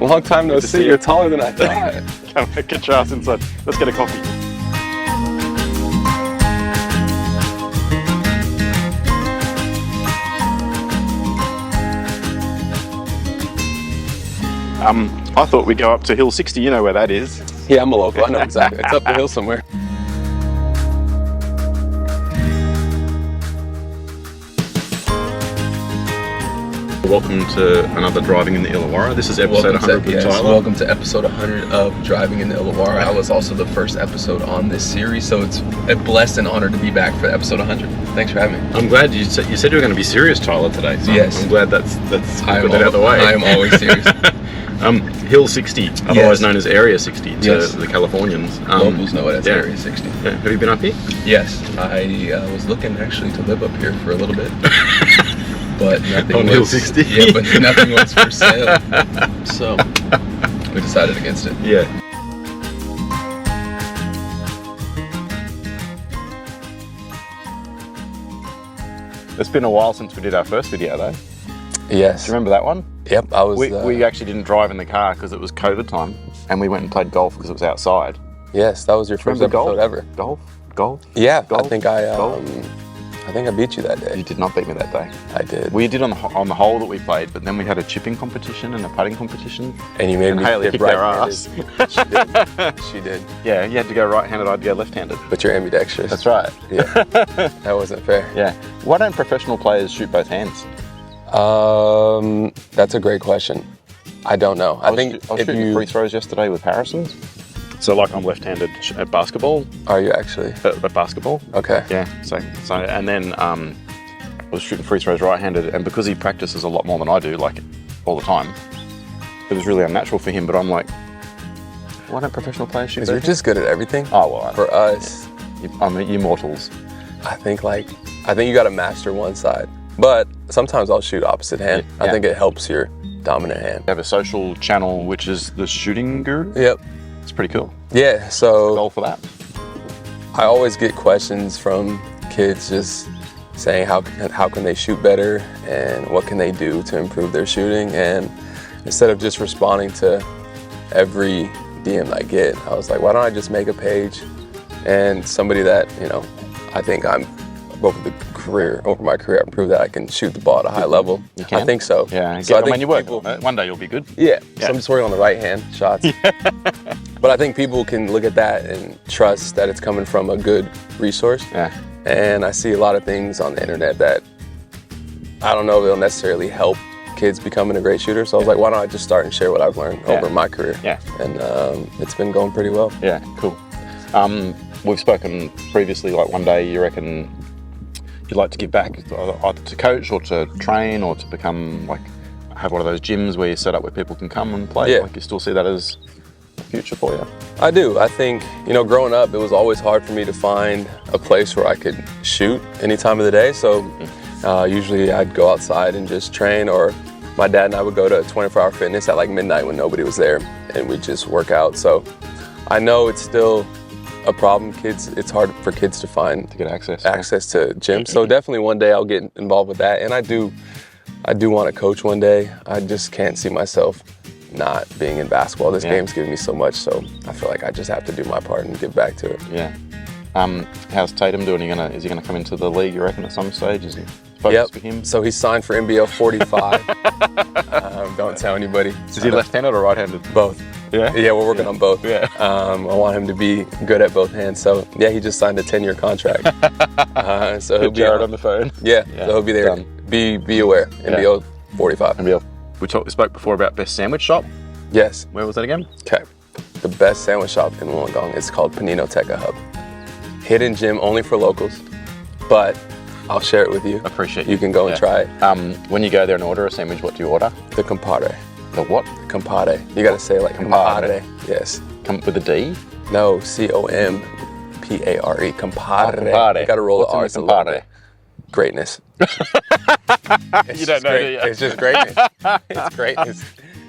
Long time no see. You're taller than I thought. Come on, get your ass inside. Let's get a coffee. I thought we'd go up to Hill 60. You know where that is. Yeah, I'm a local. I know exactly. It's up the hill somewhere. Welcome to another Driving in the Illawarra. This is episode 100 with Tyler. Welcome to episode 100 of Driving in the Illawarra. I was also the first episode on this series, so it's a blessed and honor to be back for episode 100. Thanks for having me. I'm glad you said you were going to be serious, Tyler, today. So yes. I'm glad that's put that out of the way. I am always serious. Hill 60, otherwise known as Area 60 to the Californians. Locals know it as Area 60. Yeah. Have you been up here? Yes. I was looking actually to live up here for a little bit. But nothing on was, Hill 60? Yeah, but nothing was for sale. So we decided against it. Yeah. It's been a while since we did our first video though. Yes. Do you remember that one? Yep, I was... We actually didn't drive in the car because it was COVID time, and we went and played golf because it was outside. Yes, that was your first episode ever. Golf? Yeah, golf? I think I beat you that day. You did not beat me that day. I did. We did on the hole that we played, but then we had a chipping competition and a putting competition. And you made me Haley dip kicked our ass. She did. She did. Yeah, you had to go right-handed, I'd go left-handed. But you're ambidextrous. That's right. Yeah, that wasn't fair. Yeah. Why don't professional players shoot both hands? That's a great question. I don't know. I think I was shooting free throws yesterday with Harrison's. So like I'm left-handed at basketball. Are you actually? At basketball. Okay. Yeah. So and then I was shooting free throws right-handed, and because he practices a lot more than I do, like all the time, it was really unnatural for him. But I'm like, why don't professional players shoot? Because you're just good at everything. Oh well. For us, I mean, you mortals. I think you got to master one side, but sometimes I'll shoot opposite hand. Yeah. I think it helps your dominant hand. You have a social channel which is the Shooting Guru. Yep. It's pretty cool. Yeah, so Goal for that. I always get questions from kids just saying how can they shoot better and what can they do to improve their shooting, and instead of just responding to every DM I get, I was like, why don't I just make a page and somebody that, I think I'm over my career, I proved that I can shoot the ball at a high level. You can? I think so. Yeah, so I think you work on it. One day you'll be good. Yeah, so I'm just working on the right hand shots. But I think people can look at that and trust that it's coming from a good resource. Yeah. And I see a lot of things on the internet that I don't know if they'll necessarily help kids becoming a great shooter. So I was like, why don't I just start and share what I've learned over my career? Yeah. And it's been going pretty well. Yeah, cool. We've spoken previously, like one day you reckon you'd like to give back either to coach or to train or to become have one of those gyms where you set up where people can come and play. Yeah. You still see that as a future for you? I do. I think, growing up, it was always hard for me to find a place where I could shoot any time of the day. So usually I'd go outside and just train, or my dad and I would go to 24-hour fitness at midnight when nobody was there, and we'd just work out. So I know it's still a problem. It's hard for kids to get access to gyms. So definitely one day I'll get involved with that. And I do want to coach one day. I just can't see myself not being in basketball. This game's given me so much, so I feel like I just have to do my part and give back to it. Yeah. How's Tatum doing? Is he gonna come into the league, you reckon, at some stage? Is he focused for him? So he's signed for NBL 45. Don't tell anybody. Is he left-handed or right-handed? Both. Yeah? Yeah, we're working on both. Yeah. I want him to be good at both hands. So yeah, he just signed a 10-year contract. So he'll be Jared on the phone. Yeah, so he'll be there. Done. Be aware. NBL 45. NBL. We spoke before about best sandwich shop. Yes. Where was that again? Okay. The best sandwich shop in Wollongong is called Panino Teca Hub. Hidden gem only for locals, but I'll share it with you. Appreciate you. You can go and try it. When you go there and order a sandwich, what do you order? The compadre. The what? Compadre. You gotta say it like compadre. Yes. With a D? No, Compare. Compadre. Compadre. You gotta roll the R's a little bit. Greatness. You don't know, do you? It's just greatness. It's greatness.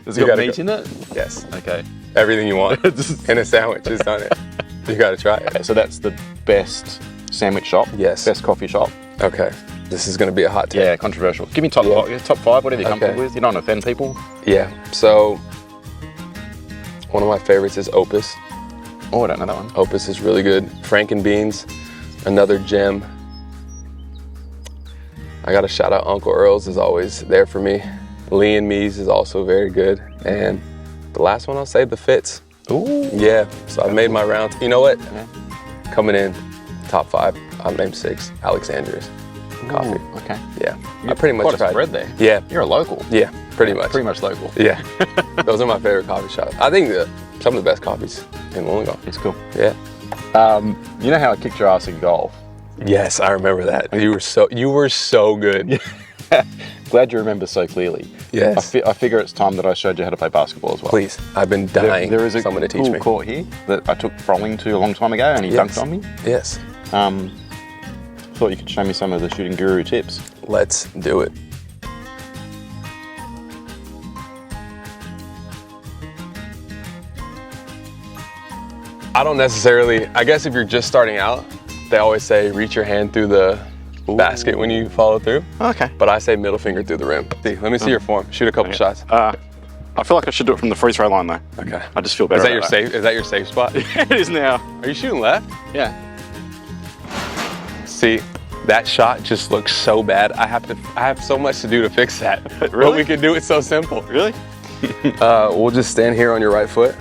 Does it got meat in it? Yes. Okay. Everything you want in a sandwich is done it. You gotta try it. Okay, so that's the best sandwich shop? Yes. Best coffee shop? Okay. This is gonna be a hot take. Yeah, controversial. Give me top five, whatever you're comfortable with. You don't offend people. Yeah. So One of my favorites is Opus. Oh, I don't know that one. Opus is really good. Franken beans, another gem. I gotta shout out Uncle Earl's, is always there for me. Lee and Me's is also very good. And the last one I'll say, the Fitz. Ooh. Yeah, so I've made my rounds. You know what? Yeah. Coming in, top 5, I've named 6, Alexandria's coffee. Ooh, okay. Yeah, I pretty much Quite a tried. spread there. Yeah. You're a local. Yeah, pretty much. Pretty much local. Yeah, those are my favorite coffee shops. I think some of the best coffees in Wollongong. It's cool. Yeah. You know how I kicked your ass in golf? Yes, I remember that. You were so good. Glad you remember so clearly. Yes. I figure it's time that I showed you how to play basketball as well. Please, I've been dying There is a someone to teach cool me. court here that I took Frolling to a long time ago, and he Yes. dunked on me. Yes. Thought you could show me some of the shooting guru tips. Let's do it. I don't necessarily, I guess if you're just starting out, they always say reach your hand through the basket when you follow through. Okay. But I say middle finger through the rim. See, let me see your form. Shoot a couple shots. I feel like I should do it from the free throw line though. Okay. I just feel better. Is that your safe? Is that your safe spot? It is now. Are you shooting left? Yeah. See, that shot just looks so bad. I have so much to do to fix that. But Really? we can do it so simple. Really? We'll just stand here on your right foot.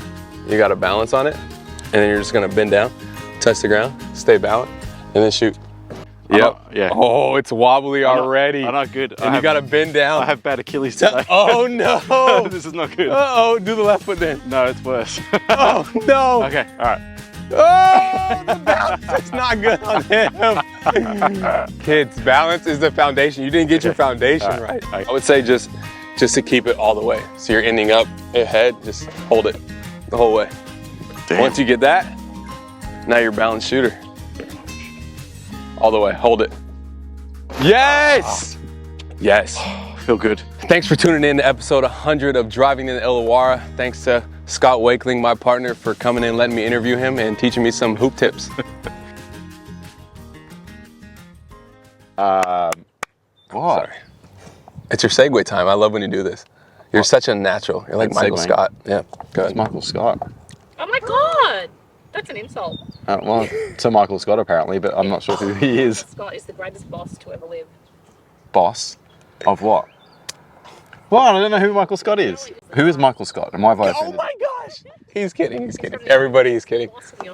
You got to balance on it, and then you're just gonna bend down, touch the ground, stay balanced, and then shoot. Yep. Yeah. Oh, it's wobbly already. I'm not good. And you got to bend down. I have bad Achilles today. Oh no! This is not good. Uh-oh, do the left foot then. No, it's worse. Oh no! Okay. All right. Oh, the balance is not good on him. Kids, balance is the foundation. You didn't get your foundation right. I would say just to keep it all the way. So you're ending up ahead, just hold it the whole way. Damn. Once you get that, now you're a balanced shooter. All the way, hold it. Yes! Yes. Feel good. Thanks for tuning in to episode 100 of Driving in Illawarra. Thanks to Scott Wakeling, my partner, for coming in, letting me interview him, and teaching me some hoop tips. What? Sorry. It's your segue time. I love when you do this. You're such a natural. You're like Good Michael segueing. Scott. Yeah, go It's ahead. Michael Scott. Oh my God, that's an insult. Well, to Michael Scott apparently, but I'm not sure who he is. Scott is the greatest boss to ever live. Boss of what? What? I don't know who Michael Scott is. Who is Michael Scott? Am I Oh my gosh! He's kidding, he's kidding. Everybody is kidding. Boss of your